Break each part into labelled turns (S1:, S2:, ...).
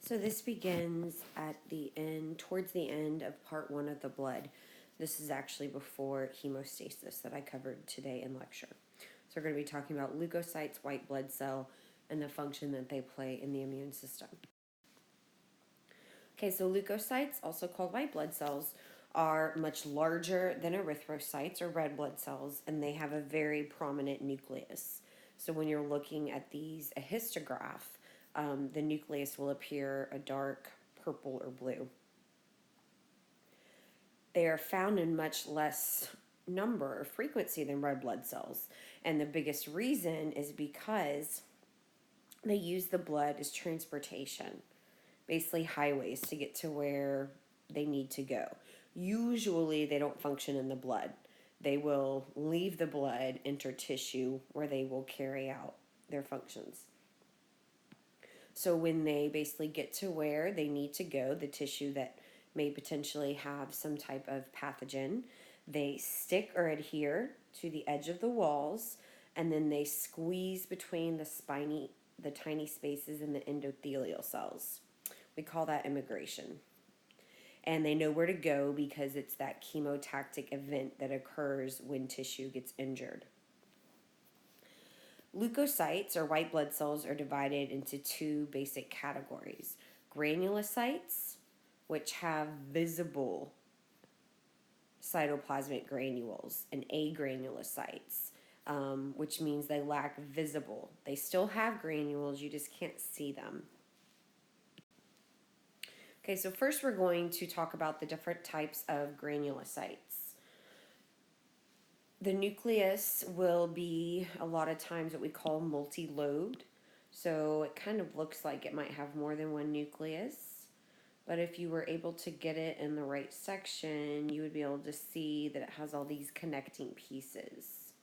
S1: So this begins at the end, towards the end of part 1 of the blood. This is actually before hemostasis that I covered today in lecture. So we're going to be talking about leukocytes, white blood cell, and the function that they play in the immune system. Okay, so leukocytes, also called white blood cells, are much larger than erythrocytes or red blood cells, and they have a very prominent nucleus. So when you're looking at a histograph, the nucleus will appear a dark purple or blue. They are found in much less number or frequency than red blood cells. And the biggest reason is because they use the blood as transportation, basically highways to get to where they need to go. Usually they don't function in the blood. They will leave the blood, enter tissue where they will carry out their functions. So when they basically get to where they need to go, the tissue that may potentially have some type of pathogen, they stick or adhere to the edge of the walls, and then they squeeze between the tiny spaces in the endothelial cells. We call that immigration. And they know where to go because it's that chemotactic event that occurs when tissue gets injured. Leukocytes, or white blood cells, are divided into two basic categories. Granulocytes, which have visible cytoplasmic granules, and agranulocytes, which means they lack visible. They still have granules, you just can't see them. Okay, so first we're going to talk about the different types of granulocytes. The nucleus will be a lot of times what we call multi-lobed. So it kind of looks like it might have more than one nucleus. But if you were able to get it in the right section, you would be able to see that it has all these connecting pieces.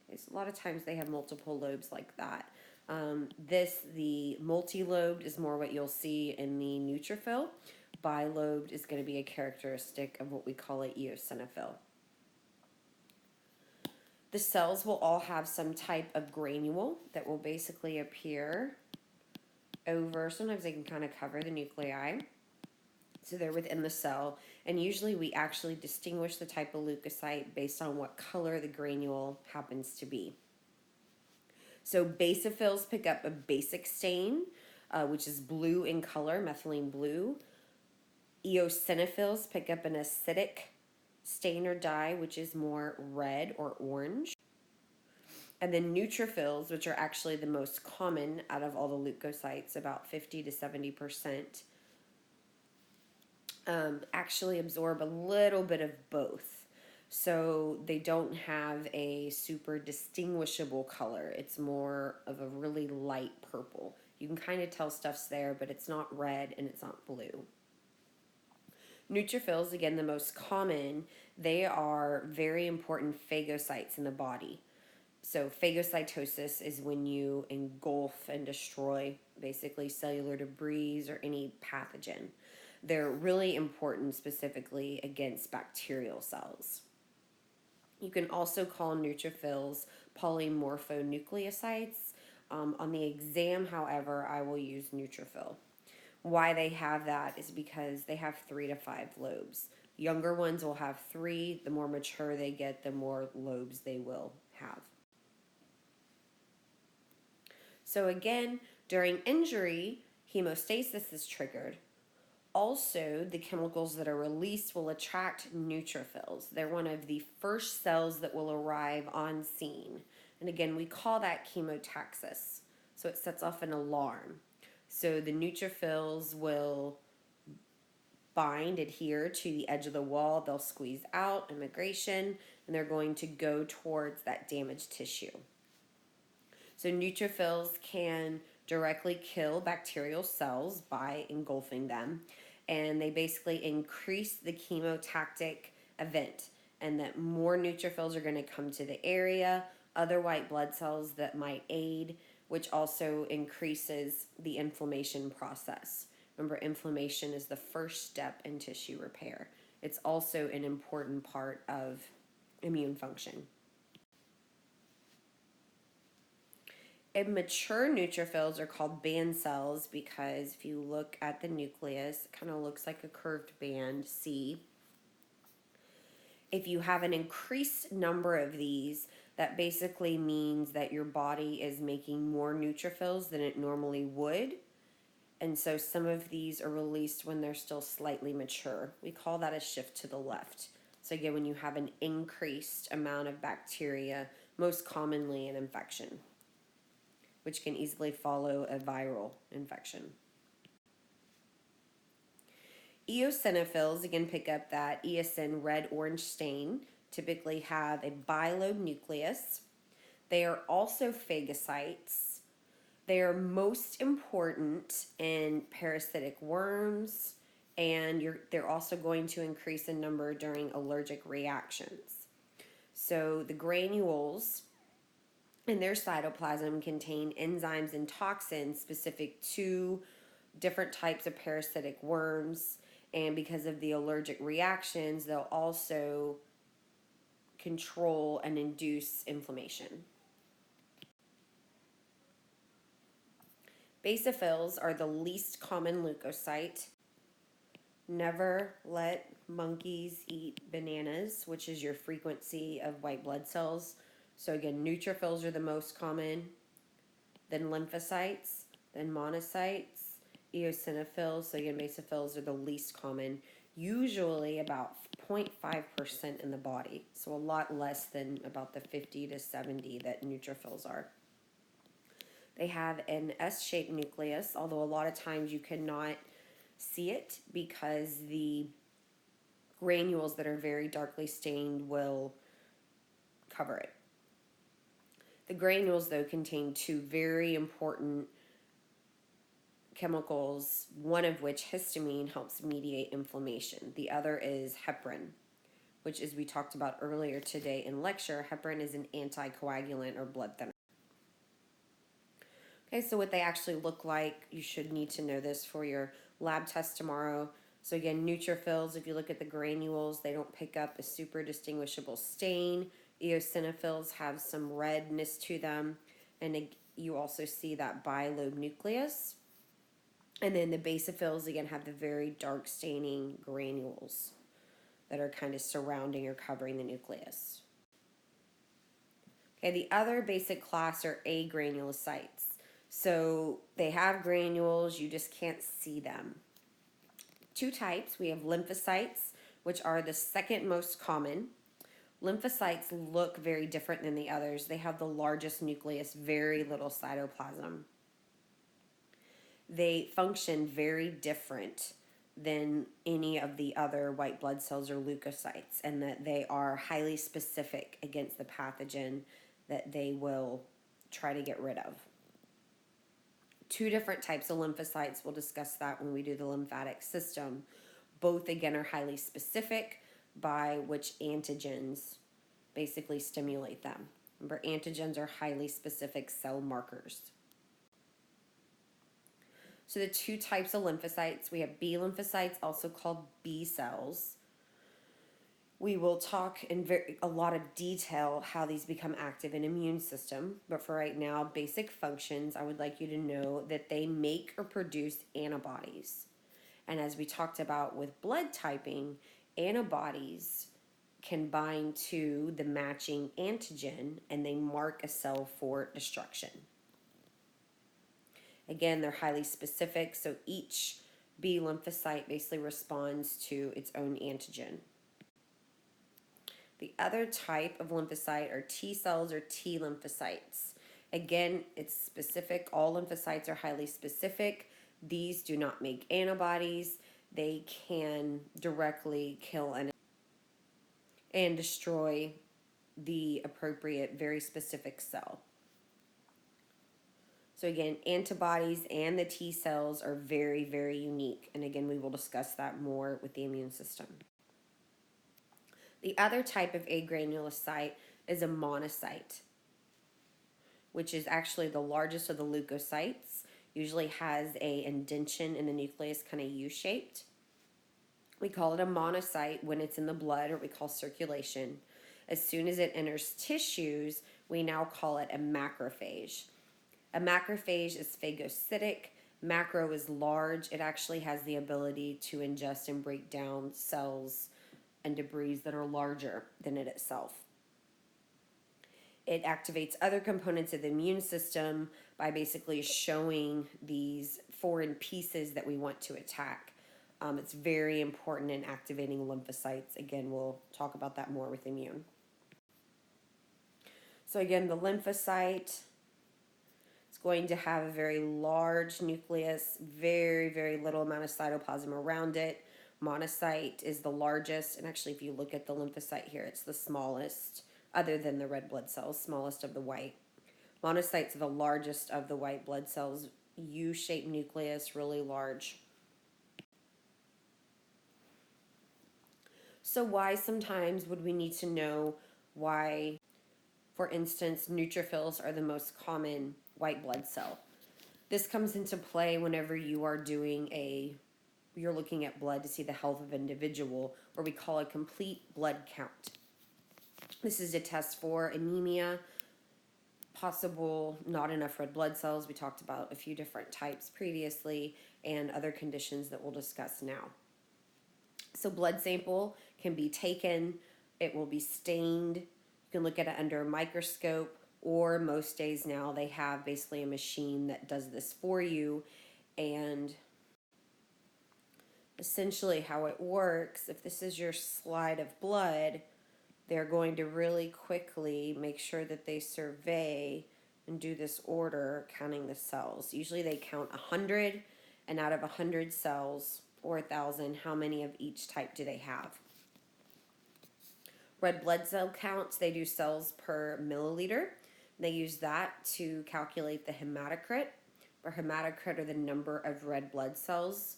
S1: Okay, so a lot of times they have multiple lobes like that. The multi-lobed is more what you'll see in the neutrophil. Bilobed is going to be a characteristic of what we call an eosinophil. The cells will all have some type of granule that will basically appear over, sometimes they can kind of cover the nuclei. So they're within the cell, and usually we actually distinguish the type of leukocyte based on what color the granule happens to be. So basophils pick up a basic stain, which is blue in color, methylene blue. Eosinophils pick up an acidic stain or dye, which is more red or orange. And then neutrophils, which are actually the most common out of all the leukocytes, about 50 to 70%, actually absorb a little bit of both. So they don't have a super distinguishable color. It's more of a really light purple. You can kind of tell stuff's there, but it's not red and it's not blue. Neutrophils, again, the most common, they are very important phagocytes in the body. So phagocytosis is when you engulf and destroy basically cellular debris or any pathogen. They're really important specifically against bacterial cells. You can also call neutrophils polymorphonucleocytes. On the exam, however, I will use neutrophil. Why they have that is because they have 3 to 5 lobes. Younger ones will have 3. The more mature they get, the more lobes they will have. So again, during injury, hemostasis is triggered. Also, the chemicals that are released will attract neutrophils. They're one of the first cells that will arrive on scene. And again, we call that chemotaxis. So it sets off an alarm. So the neutrophils will adhere to the edge of the wall. They'll squeeze out, immigration, and they're going to go towards that damaged tissue. So neutrophils can directly kill bacterial cells by engulfing them, and they basically increase the chemotactic event, and that more neutrophils are going to come to the area, other white blood cells that might aid, which also increases the inflammation process. Remember, inflammation is the first step in tissue repair. It's also an important part of immune function. Immature neutrophils are called band cells because if you look at the nucleus, it kind of looks like a curved band, C. If you have an increased number of these, that basically means that your body is making more neutrophils than it normally would. And so some of these are released when they're still slightly mature. We call that a shift to the left. So again, when you have an increased amount of bacteria, most commonly an infection, which can easily follow a viral infection. Eosinophils, again, pick up that eosin red-orange stain, typically have a bilobe nucleus. They are also phagocytes. They are most important in parasitic worms, and they're also going to increase in number during allergic reactions. So the granules in their cytoplasm contain enzymes and toxins specific to different types of parasitic worms, and because of the allergic reactions, they'll also control and induce inflammation. Basophils are the least common leukocyte. Never let monkeys eat bananas, which is your frequency of white blood cells. So again, neutrophils are the most common, then lymphocytes, then monocytes, eosinophils. So again, basophils are the least common, usually about 0.5% in the body. So a lot less than about the 50 to 70 that neutrophils are. They have an S-shaped nucleus, although a lot of times you cannot see it because the granules that are very darkly stained will cover it. The granules, though, contain two very important chemicals, one of which, histamine, helps mediate inflammation. The other is heparin, which, as we talked about earlier today in lecture, heparin is an anticoagulant or blood thinner. Okay, so what they actually look like, you should need to know this for your lab test tomorrow. So again, neutrophils, if you look at the granules, they don't pick up a super distinguishable stain. Eosinophils have some redness to them, and you also see that bilobe nucleus. And then the basophils, again, have the very dark staining granules that are kind of surrounding or covering the nucleus. Okay, the other basic class are agranulocytes. So they have granules, you just can't see them. Two types, we have lymphocytes, which are the second most common. Lymphocytes look very different than the others. They have the largest nucleus, very little cytoplasm. They function very different than any of the other white blood cells or leukocytes, and that they are highly specific against the pathogen that they will try to get rid of. Two different types of lymphocytes, we'll discuss that when we do the lymphatic system. Both, again, are highly specific by which antigens basically stimulate them. Remember, antigens are highly specific cell markers. So the two types of lymphocytes, we have B lymphocytes, also called B cells. We will talk in a lot of detail how these become active in immune system, but for right now, basic functions, I would like you to know that they make or produce antibodies. And as we talked about with blood typing, antibodies can bind to the matching antigen and they mark a cell for destruction. Again, they're highly specific, so each B lymphocyte basically responds to its own antigen. The other type of lymphocyte are T cells or T lymphocytes. Again, it's specific. All lymphocytes are highly specific. These do not make antibodies. They can directly kill and destroy the appropriate, very specific cell. So again, antibodies and the T cells are very, very unique. And again, we will discuss that more with the immune system. The other type of agranulocyte is a monocyte, which is actually the largest of the leukocytes. Usually has a indentation in the nucleus, kind of U-shaped. We call it a monocyte when it's in the blood, or we call circulation. As soon as it enters tissues, we now call it a macrophage. A macrophage is phagocytic. Macro is large. It actually has the ability to ingest and break down cells and debris that are larger than it itself. It activates other components of the immune system by basically showing these foreign pieces that we want to attack. It's very important in activating lymphocytes. Again, we'll talk about that more with immune. So again, the lymphocyte is going to have a very large nucleus, very, very little amount of cytoplasm around it. Monocyte is the largest, and actually if you look at the lymphocyte here, it's the smallest, other than the red blood cells, smallest of the white. Monocytes are the largest of the white blood cells, U-shaped nucleus, really large. So why sometimes would we need to know why, for instance, neutrophils are the most common white blood cell? This comes into play whenever you are you're looking at blood to see the health of an individual, or we call a complete blood count. This is a test for anemia, possible not enough red blood cells. We talked about a few different types previously and other conditions that we'll discuss now. So blood sample can be taken, it will be stained, you can look at it under a microscope, or most days now they have basically a machine that does this for you. And essentially how it works, if this is your slide of blood, they're going to really quickly make sure that they survey and do this order, counting the cells. Usually they count 100, and out of 100 cells, or 1,000, how many of each type do they have? Red blood cell counts, they do cells per milliliter. They use that to calculate the hematocrit, or hematocrit are the number of red blood cells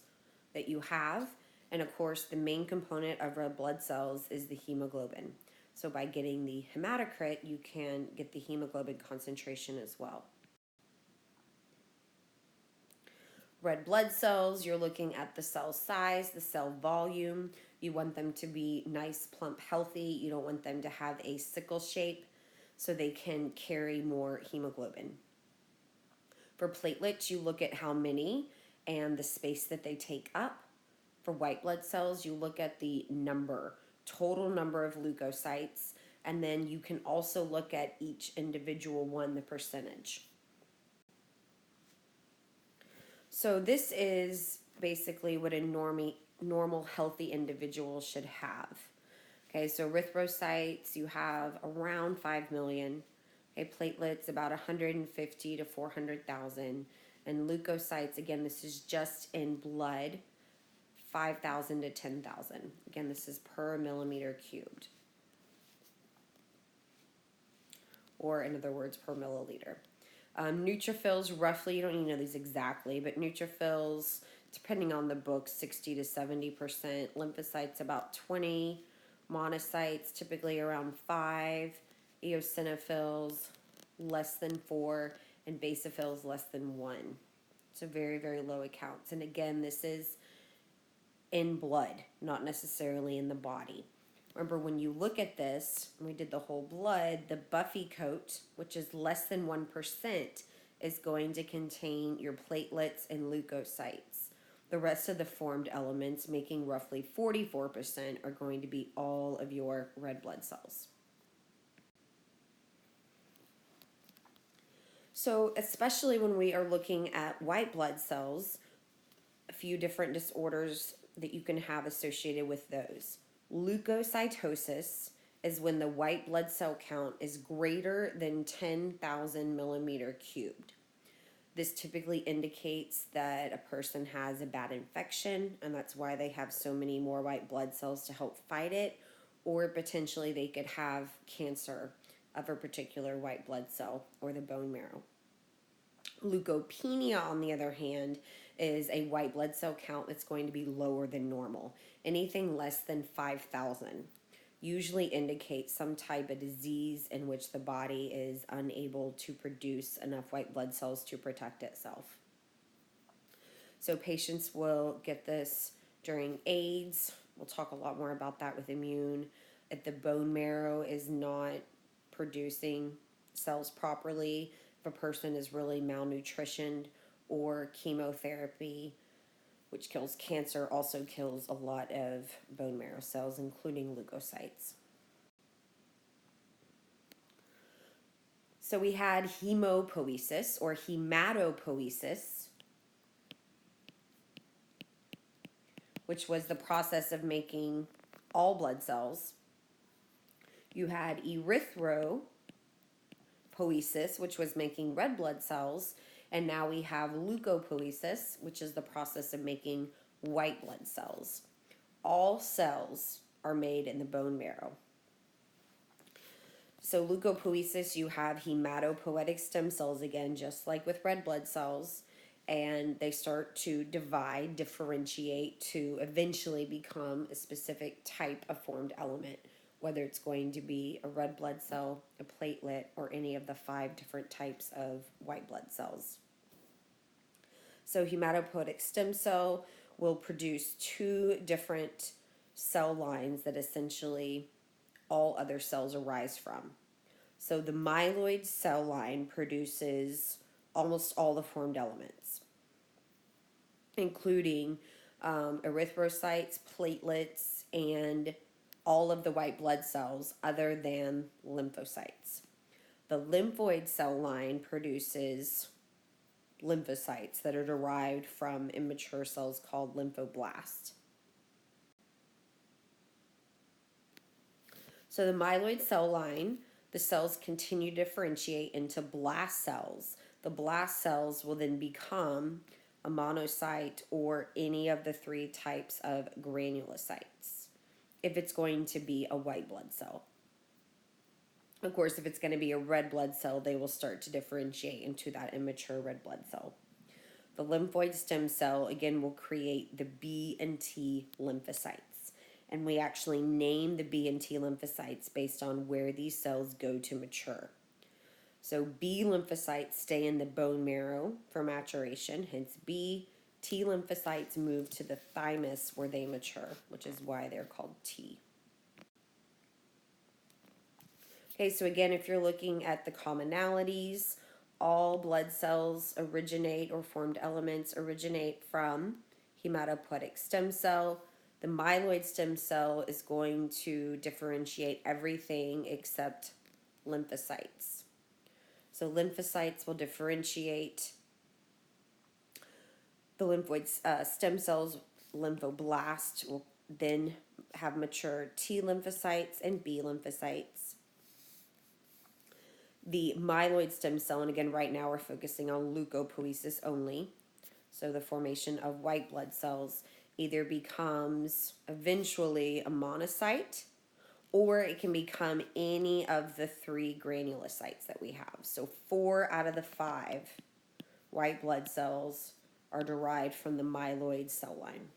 S1: that you have. And of course, the main component of red blood cells is the hemoglobin. So by getting the hematocrit, you can get the hemoglobin concentration as well. Red blood cells, you're looking at the cell size, the cell volume. You want them to be nice, plump, healthy. You don't want them to have a sickle shape so they can carry more hemoglobin. For platelets, you look at how many and the space that they take up. For white blood cells, you look at the total number of leukocytes, and then you can also look at each individual one, the percentage. So this is basically what a normal healthy individual should have. Okay, so erythrocytes, you have around 5 million. Okay, platelets, about 150 to 400,000. And leukocytes, again, this is just in blood, 5,000 to 10,000. Again, this is per millimeter cubed. Or in other words, per milliliter. Neutrophils, roughly, you don't need to know these exactly, but neutrophils, depending on the book, 60 to 70%. Lymphocytes, about 20. Monocytes, typically around 5. Eosinophils, less than 4. And basophils, less than 1. So very, very low accounts. And again, this is in blood, not necessarily in the body. Remember, when you look at this, we did the whole blood, the buffy coat, which is less than 1%, is going to contain your platelets and leukocytes. The rest of the formed elements, making roughly 44%, are going to be all of your red blood cells. So especially when we are looking at white blood cells, a few different disorders that you can have associated with those. Leukocytosis is when the white blood cell count is greater than 10,000 millimeter cubed. This typically indicates that a person has a bad infection, and that's why they have so many more white blood cells to help fight it, or potentially they could have cancer of a particular white blood cell or the bone marrow. Leukopenia, on the other hand, is a white blood cell count that's going to be lower than normal. Anything less than 5,000 usually indicates some type of disease in which the body is unable to produce enough white blood cells to protect itself. So patients will get this during AIDS. We'll talk a lot more about that with immune. if the bone marrow is not producing cells properly, if a person is really malnutritioned, or chemotherapy, which kills cancer, also kills a lot of bone marrow cells, including leukocytes. So we had hemopoiesis or hematopoiesis, which was the process of making all blood cells. You had erythropoiesis, which was making red blood cells. And now we have leukopoiesis, which is the process of making white blood cells. All cells are made in the bone marrow. So leukopoiesis, you have hematopoietic stem cells again, just like with red blood cells, and they start to divide, differentiate to eventually become a specific type of formed element, whether it's going to be a red blood cell, a platelet, or any of the 5 different types of white blood cells. So hematopoietic stem cell will produce 2 different cell lines that essentially all other cells arise from. So the myeloid cell line produces almost all the formed elements, including erythrocytes, platelets, and all of the white blood cells other than lymphocytes. The lymphoid cell line produces lymphocytes that are derived from immature cells called lymphoblasts. So the myeloid cell line, the cells continue to differentiate into blast cells. The blast cells will then become a monocyte or any of the 3 types of granulocytes if it's going to be a white blood cell. Of course, if it's going to be a red blood cell, they will start to differentiate into that immature red blood cell. The lymphoid stem cell, again, will create the B and T lymphocytes. And we actually name the B and T lymphocytes based on where these cells go to mature. So B lymphocytes stay in the bone marrow for maturation, hence B. T lymphocytes move to the thymus where they mature, which is why they're called T. Okay, so again, if you're looking at the commonalities, all blood cells originate, or formed elements originate from hematopoietic stem cell. The myeloid stem cell is going to differentiate everything except lymphocytes. So lymphocytes will differentiate the lymphoid stem cells. Lymphoblasts will then have mature T lymphocytes and B lymphocytes. The myeloid stem cell, and again right now we're focusing on leukopoiesis only, so the formation of white blood cells, either becomes eventually a monocyte, or it can become any of the 3 granulocytes that we have. So 4 out of the 5 white blood cells are derived from the myeloid cell line.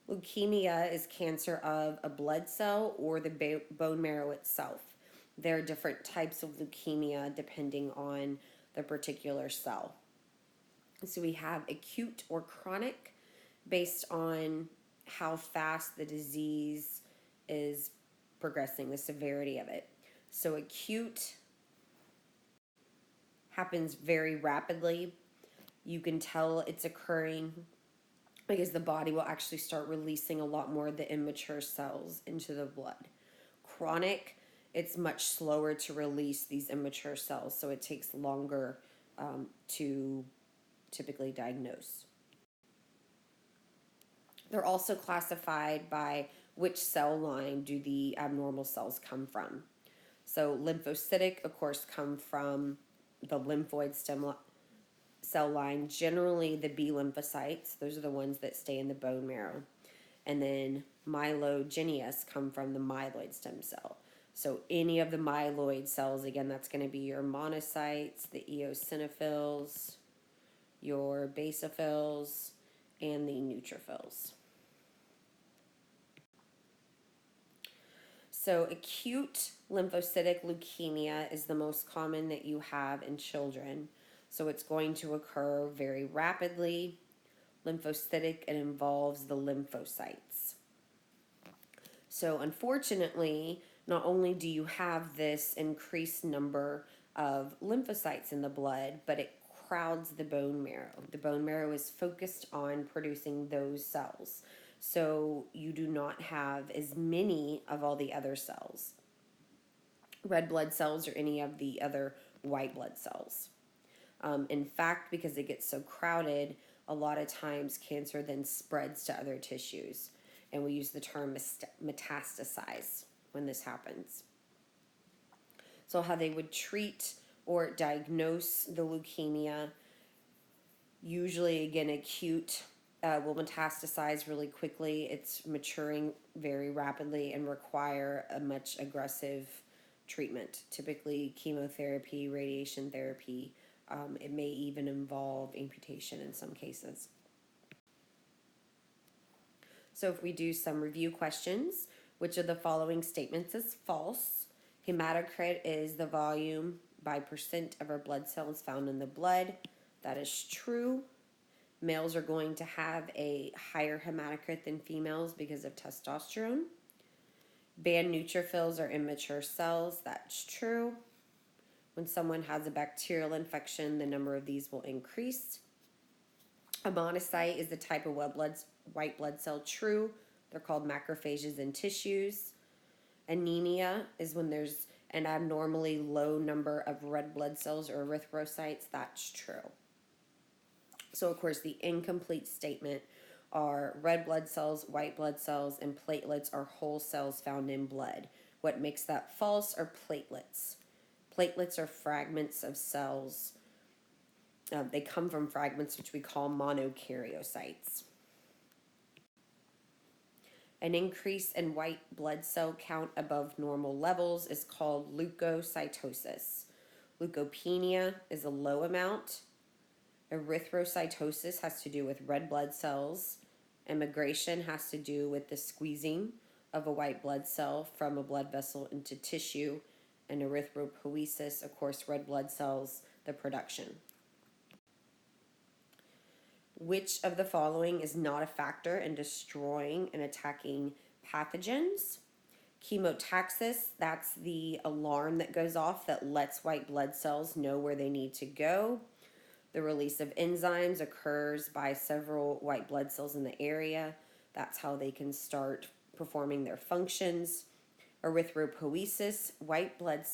S1: Leukemia is cancer of a blood cell or the bone marrow itself. There are different types of leukemia depending on the particular cell. So we have acute or chronic based on how fast the disease is progressing, the severity of it. So acute happens very rapidly. You can tell it's occurring because the body will actually start releasing a lot more of the immature cells into the blood. Chronic, it's much slower to release these immature cells, so it takes longer to typically diagnose. They're also classified by which cell line do the abnormal cells come from. So lymphocytic, of course, come from the lymphoid stem cell line, generally the B lymphocytes. Those are the ones that stay in the bone marrow. And then myelogenous come from the myeloid stem cell. So any of the myeloid cells, again, that's going to be your monocytes, the eosinophils, your basophils, and the neutrophils. So acute lymphocytic leukemia is the most common that you have in children. So it's going to occur very rapidly. Lymphocytic, it involves the lymphocytes. So, unfortunately, not only do you have this increased number of lymphocytes in the blood, but it crowds the bone marrow. The bone marrow is focused on producing those cells. So, you do not have as many of all the other cells, red blood cells, or any of the other white blood cells. In fact, because it gets so crowded, a lot of times cancer then spreads to other tissues. And we use the term metastasize when this happens. So, how they would treat or diagnose the leukemia, usually again acute, will metastasize really quickly. It's maturing very rapidly and require a much aggressive treatment, typically chemotherapy, radiation therapy. It may even involve amputation in some cases. So if we do some review questions, which of the following statements is false? Hematocrit is the volume by percent of our blood cells found in the blood. That is true. Males are going to have a higher hematocrit than females because of testosterone. Band neutrophils are immature cells. That's true. When someone has a bacterial infection, the number of these will increase. A monocyte is the type of white blood cell. True. They're called macrophages in tissues. Anemia is when there's an abnormally low number of red blood cells or erythrocytes. That's true. So, of course, the incomplete statement are red blood cells, white blood cells, and platelets are whole cells found in blood. What makes that false are platelets. Platelets are fragments of cells. They come from fragments which we call monokaryocytes. An increase in white blood cell count above normal levels is called leukocytosis. Leukopenia is a low amount. Erythrocytosis has to do with red blood cells. Immigration has to do with the squeezing of a white blood cell from a blood vessel into tissue. And erythropoiesis, of course, red blood cells, the production. Which of the following is not a factor in destroying and attacking pathogens? Chemotaxis, that's the alarm that goes off that lets white blood cells know where they need to go. The release of enzymes occurs by several white blood cells in the area. That's how they can start performing their functions. Erythropoiesis, red blood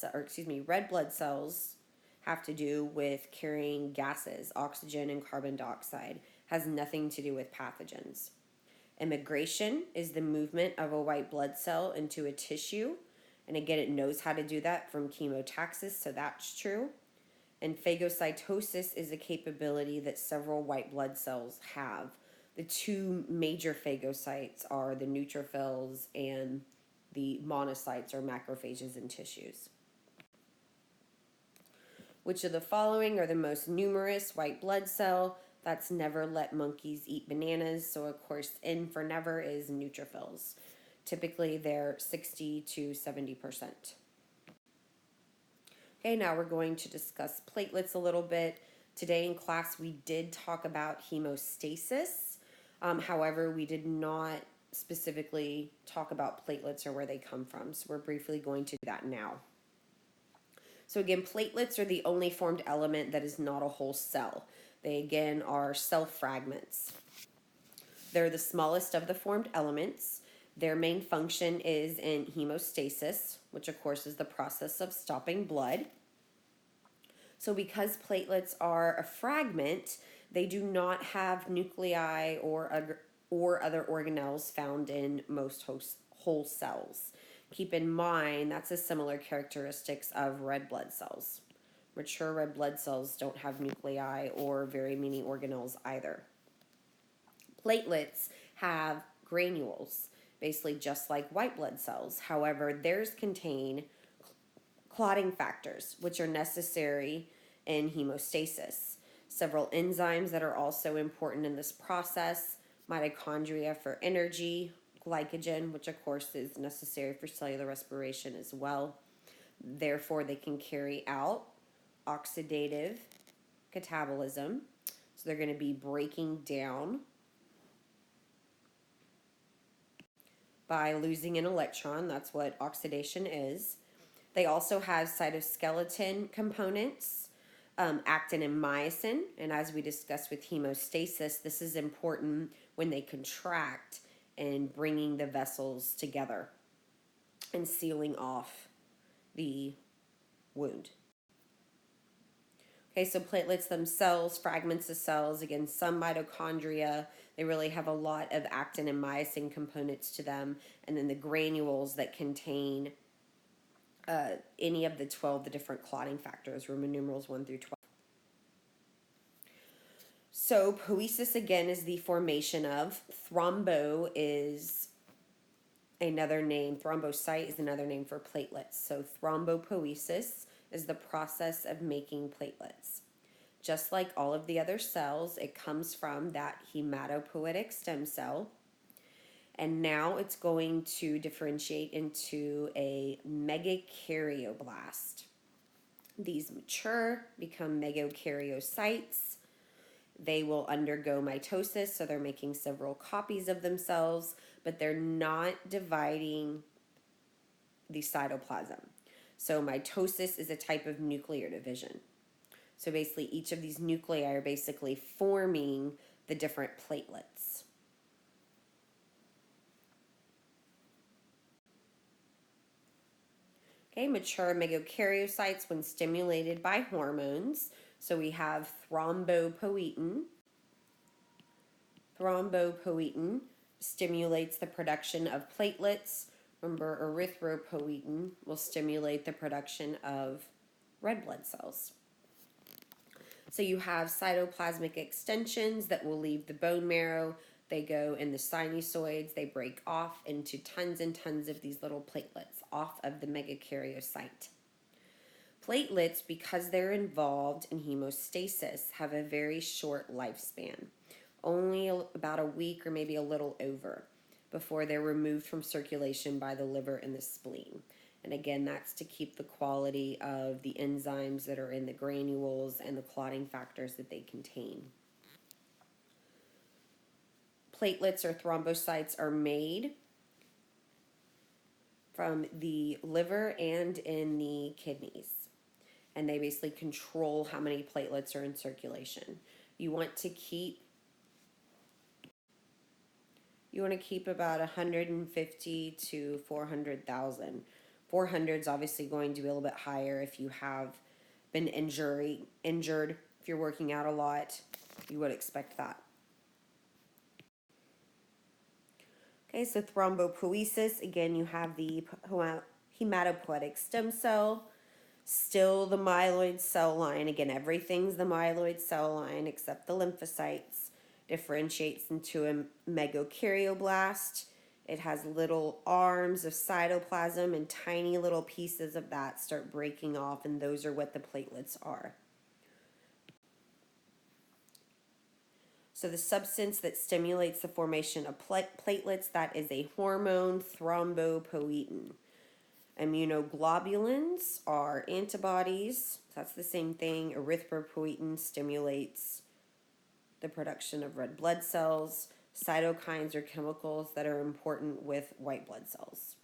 S1: cells have to do with carrying gases, oxygen and carbon dioxide. Has nothing to do with pathogens. Immigration is the movement of a white blood cell into a tissue. And again, it knows how to do that from chemotaxis, so that's true. And phagocytosis is a capability that several white blood cells have. The two major phagocytes are the neutrophils and the monocytes or macrophages in tissues. Which of the following are the most numerous white blood cell? That's never let monkeys eat bananas. So, of course, N for never is neutrophils. Typically, they're 60 to 70%. Okay, now we're going to discuss platelets a little bit. Today in class, we did talk about hemostasis. However, we did not specifically talk about platelets or where they come from. So we're briefly going to do that now. So again, platelets are the only formed element that is not a whole cell. They again are cell fragments. They're the smallest of the formed elements. Their main function is in hemostasis, which of course is the process of stopping blood. So because platelets are a fragment, they do not have nuclei or other organelles found in most whole cells. Keep in mind, that's a similar characteristics of red blood cells. Mature red blood cells don't have nuclei or very many organelles either. Platelets have granules, basically just like white blood cells. However, theirs contain clotting factors, which are necessary in hemostasis. Several enzymes that are also important in this process, mitochondria for energy, glycogen, which of course is necessary for cellular respiration as well. Therefore, they can carry out oxidative catabolism. So they're going to be breaking down by losing an electron. That's what oxidation is. They also have cytoskeleton components, actin and myosin. And as we discussed with hemostasis, this is important when they contract and bringing the vessels together and sealing off the wound. Okay, so platelets themselves, fragments of cells, again, some mitochondria, they really have a lot of actin and myosin components to them, and then the granules that contain any of the 12, the different clotting factors, Roman numerals 1 through 12. So poiesis, again, is the formation of. Thrombo is another name. Thrombocyte is another name for platelets. So thrombopoiesis is the process of making platelets. Just like all of the other cells, it comes from that hematopoietic stem cell. And now it's going to differentiate into a megakaryoblast. These mature, become megakaryocytes. They will undergo mitosis, so they're making several copies of themselves, but they're not dividing the cytoplasm. So mitosis is a type of nuclear division. So basically each of these nuclei are basically forming the different platelets. Okay, mature megakaryocytes when stimulated by hormones. So we have thrombopoietin. Thrombopoietin stimulates the production of platelets. Remember, erythropoietin will stimulate the production of red blood cells. So you have cytoplasmic extensions that will leave the bone marrow. They go in the sinusoids. They break off into tons and tons of these little platelets off of the megakaryocyte. Platelets, because they're involved in hemostasis, have a very short lifespan, only about a week or maybe a little over, before they're removed from circulation by the liver and the spleen. And again, that's to keep the quality of the enzymes that are in the granules and the clotting factors that they contain. Platelets or thrombocytes are made from the liver and in the kidneys. And they basically control how many platelets are in circulation. You want to keep about 150 to 400,000. 400 is obviously going to be a little bit higher if you have been injured. If you're working out a lot, you would expect that. Okay, so thrombopoiesis, again, you have the hematopoietic stem cell, still the myeloid cell line. Again, everything's the myeloid cell line except the lymphocytes. Differentiates into a megakaryoblast. It has little arms of cytoplasm, and tiny little pieces of that start breaking off, and those are what the platelets are. So the substance that stimulates the formation of platelets, that is a hormone, thrombopoietin. Immunoglobulins are antibodies. That's the same thing. Erythropoietin stimulates the production of red blood cells. Cytokines are chemicals that are important with white blood cells.